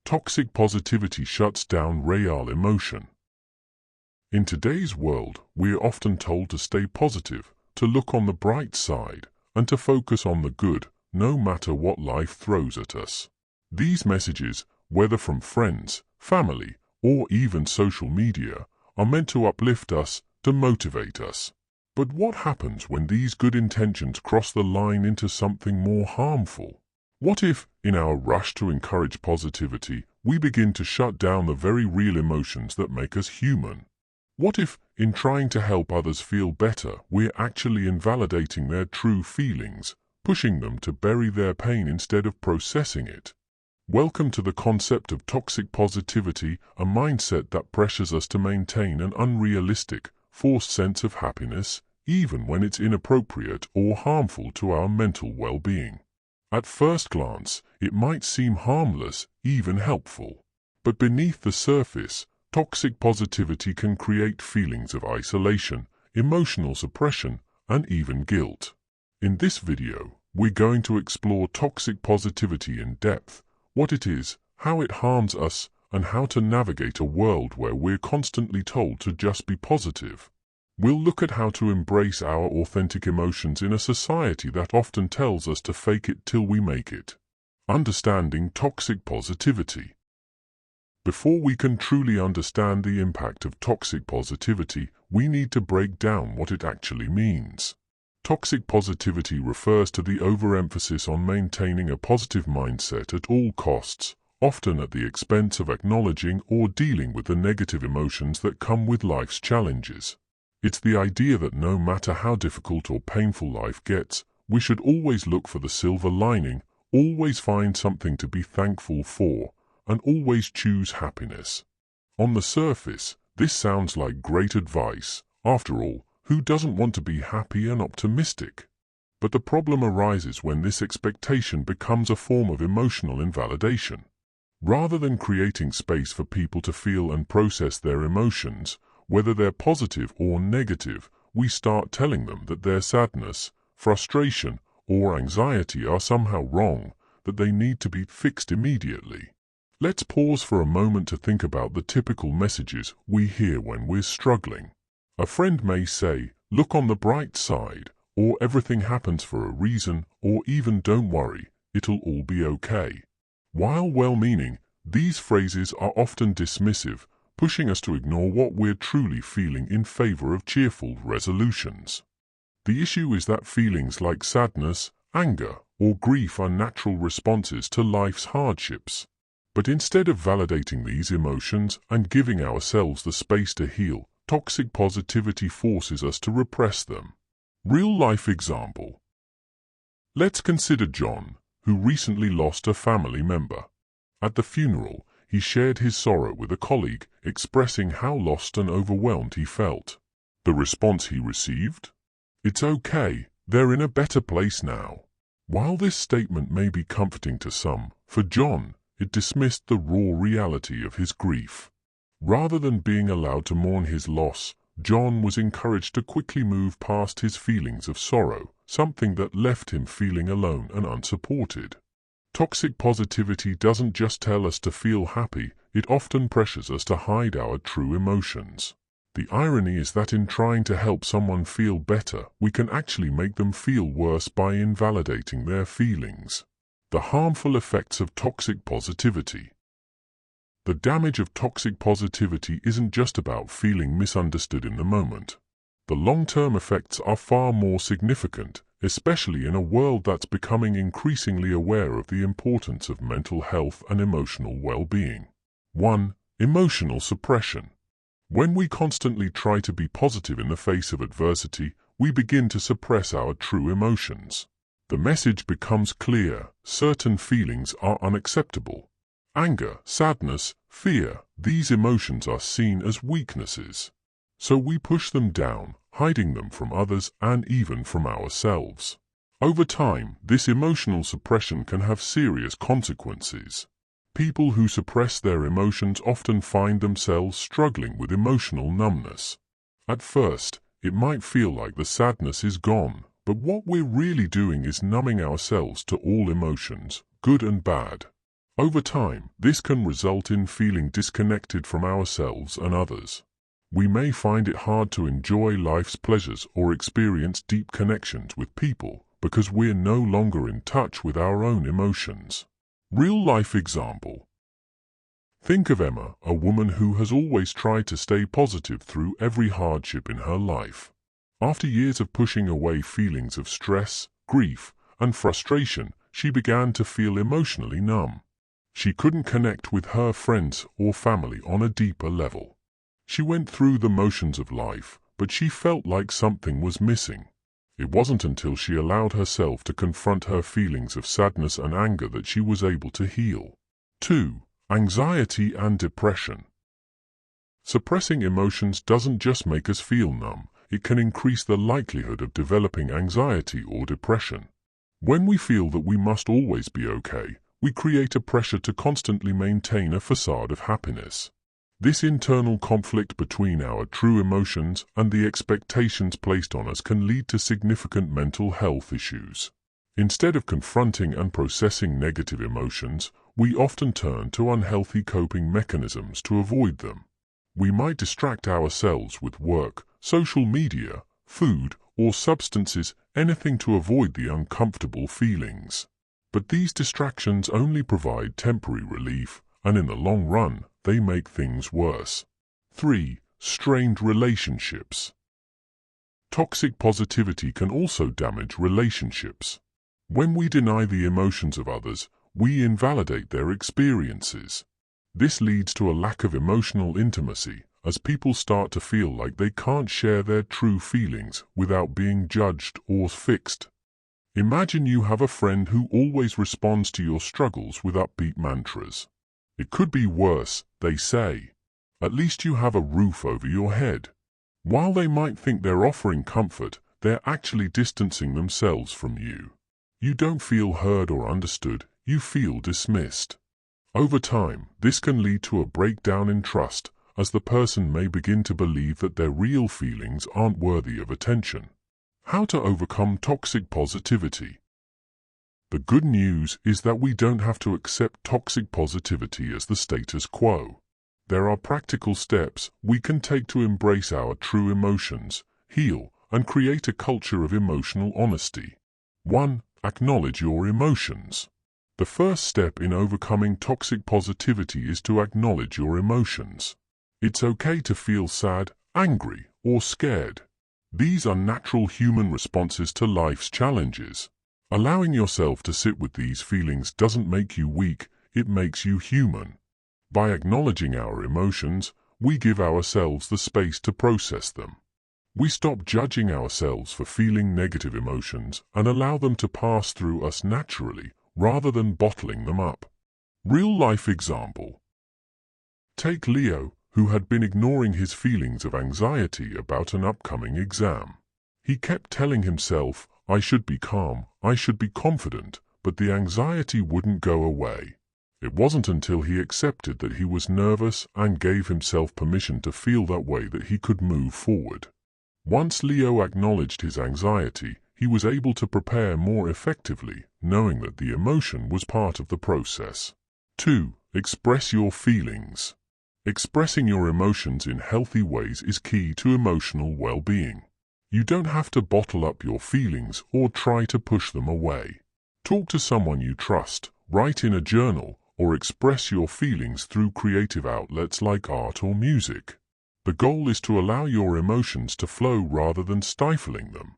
Toxic positivity shuts down real emotion. In today's world, we are often told to stay positive, to look on the bright side, and to focus on the good, no matter what life throws at us. These messages, whether from friends, family, or even social media, are meant to uplift us, to motivate us. But what happens when these good intentions cross the line into something more harmful? What if, in our rush to encourage positivity, we begin to shut down the very real emotions that make us human? What if, in trying to help others feel better, we're actually invalidating their true feelings, pushing them to bury their pain instead of processing it? Welcome to the concept of toxic positivity, a mindset that pressures us to maintain an unrealistic, forced sense of happiness, even when it's inappropriate or harmful to our mental well-being. At first glance, it might seem harmless, even helpful. But beneath the surface, toxic positivity can create feelings of isolation, emotional suppression, and even guilt. In this video, we're going to explore toxic positivity in depth, what it is, how it harms us, and how to navigate a world where we're constantly told to just be positive. We'll look at how to embrace our authentic emotions in a society that often tells us to fake it till we make it. Understanding toxic positivity. Before we can truly understand the impact of toxic positivity, we need to break down what it actually means. Toxic positivity refers to the overemphasis on maintaining a positive mindset at all costs, often at the expense of acknowledging or dealing with the negative emotions that come with life's challenges. It's the idea that no matter how difficult or painful life gets, we should always look for the silver lining, always find something to be thankful for, and always choose happiness. On the surface, this sounds like great advice. After all, who doesn't want to be happy and optimistic? But the problem arises when this expectation becomes a form of emotional invalidation. Rather than creating space for people to feel and process their emotions, whether they're positive or negative, we start telling them that their sadness, frustration, or anxiety are somehow wrong, that they need to be fixed immediately. Let's pause for a moment to think about the typical messages we hear when we're struggling. A friend may say, "Look on the bright side," or "Everything happens for a reason," or even "Don't worry, it'll all be okay." While well-meaning, these phrases are often dismissive, pushing us to ignore what we're truly feeling in favor of cheerful resolutions. The issue is that feelings like sadness, anger, or grief are natural responses to life's hardships. But instead of validating these emotions and giving ourselves the space to heal, toxic positivity forces us to repress them. Real-life example. Let's consider John, who recently lost a family member. At the funeral, he shared his sorrow with a colleague, expressing how lost and overwhelmed he felt. The response he received? "It's okay, they're in a better place now." While this statement may be comforting to some, for John, it dismissed the raw reality of his grief. Rather than being allowed to mourn his loss, John was encouraged to quickly move past his feelings of sorrow, something that left him feeling alone and unsupported. Toxic positivity doesn't just tell us to feel happy, it often pressures us to hide our true emotions. The irony is that in trying to help someone feel better, we can actually make them feel worse by invalidating their feelings. The harmful effects of toxic positivity. The damage of toxic positivity isn't just about feeling misunderstood in the moment. The long-term effects are far more significant, especially in a world that's becoming increasingly aware of the importance of mental health and emotional well-being. 1. Emotional suppression. When we constantly try to be positive in the face of adversity, we begin to suppress our true emotions. The message becomes clear: certain feelings are unacceptable. Anger, sadness, fear, these emotions are seen as weaknesses. So we push them down, hiding them from others and even from ourselves. Over time, this emotional suppression can have serious consequences. People who suppress their emotions often find themselves struggling with emotional numbness. At first, it might feel like the sadness is gone, but what we're really doing is numbing ourselves to all emotions, good and bad. Over time, this can result in feeling disconnected from ourselves and others. We may find it hard to enjoy life's pleasures or experience deep connections with people because we're no longer in touch with our own emotions. Real-life example. Think of Emma, a woman who has always tried to stay positive through every hardship in her life. After years of pushing away feelings of stress, grief, and frustration, she began to feel emotionally numb. She couldn't connect with her friends or family on a deeper level. She went through the motions of life, but she felt like something was missing. It wasn't until she allowed herself to confront her feelings of sadness and anger that she was able to heal. 2. Anxiety and depression. Suppressing emotions doesn't just make us feel numb, it can increase the likelihood of developing anxiety or depression. When we feel that we must always be okay, we create a pressure to constantly maintain a facade of happiness. This internal conflict between our true emotions and the expectations placed on us can lead to significant mental health issues. Instead of confronting and processing negative emotions, we often turn to unhealthy coping mechanisms to avoid them. We might distract ourselves with work, social media, food, or substances, anything to avoid the uncomfortable feelings. But these distractions only provide temporary relief, and in the long run, they make things worse. 3. Strained relationships. Toxic positivity can also damage relationships. When we deny the emotions of others, we invalidate their experiences. This leads to a lack of emotional intimacy, as people start to feel like they can't share their true feelings without being judged or fixed. Imagine you have a friend who always responds to your struggles with upbeat mantras. It could be worse, they say. At least you have a roof over your head. While they might think they're offering comfort, they're actually distancing themselves from you. You don't feel heard or understood, you feel dismissed. Over time, this can lead to a breakdown in trust, as the person may begin to believe that their real feelings aren't worthy of attention. How to overcome toxic positivity? The good news is that we don't have to accept toxic positivity as the status quo. There are practical steps we can take to embrace our true emotions, heal, and create a culture of emotional honesty. 1. Acknowledge your emotions. The first step in overcoming toxic positivity is to acknowledge your emotions. It's okay to feel sad, angry, or scared. These are natural human responses to life's challenges. Allowing yourself to sit with these feelings doesn't make you weak, it makes you human. By acknowledging our emotions, we give ourselves the space to process them. We stop judging ourselves for feeling negative emotions and allow them to pass through us naturally, rather than bottling them up. Real-life example. Take Leo, who had been ignoring his feelings of anxiety about an upcoming exam. He kept telling himself, "I should be calm, I should be confident," but the anxiety wouldn't go away. It wasn't until he accepted that he was nervous and gave himself permission to feel that way that he could move forward. Once Leo acknowledged his anxiety, he was able to prepare more effectively, knowing that the emotion was part of the process. 2. Express your feelings. Expressing your emotions in healthy ways is key to emotional well-being. You don't have to bottle up your feelings or try to push them away. Talk to someone you trust, write in a journal, or express your feelings through creative outlets like art or music. The goal is to allow your emotions to flow rather than stifling them.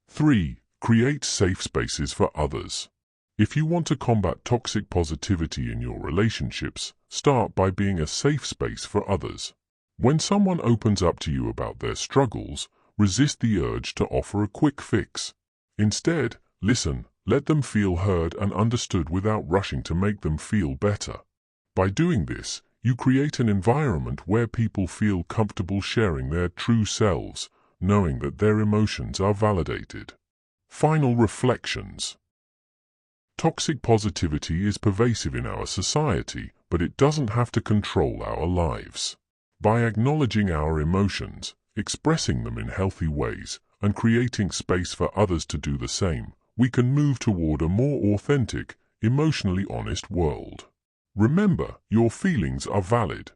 3. Create safe spaces for others. If you want to combat toxic positivity in your relationships, start by being a safe space for others. When someone opens up to you about their struggles, resist the urge to offer a quick fix. Instead, listen, let them feel heard and understood without rushing to make them feel better. By doing this, you create an environment where people feel comfortable sharing their true selves, knowing that their emotions are validated. Final reflections. Toxic positivity is pervasive in our society, but it doesn't have to control our lives. By acknowledging our emotions, expressing them in healthy ways, and creating space for others to do the same, we can move toward a more authentic, emotionally honest world. Remember, your feelings are valid.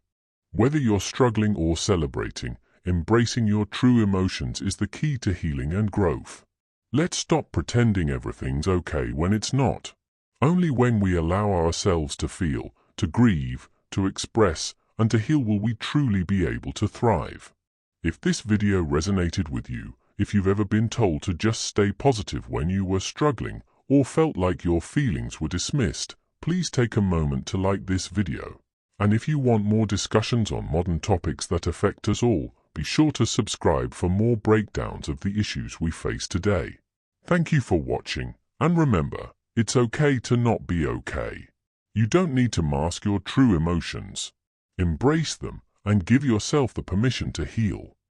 Whether you're struggling or celebrating, embracing your true emotions is the key to healing and growth. Let's stop pretending everything's okay when it's not. Only when we allow ourselves to feel, to grieve, to express, and to heal will we truly be able to thrive. If this video resonated with you, if you've ever been told to just stay positive when you were struggling, or felt like your feelings were dismissed, please take a moment to like this video. And if you want more discussions on modern topics that affect us all, be sure to subscribe for more breakdowns of the issues we face today. Thank you for watching, and remember, it's okay to not be okay. You don't need to mask your true emotions. Embrace them, and give yourself the permission to heal.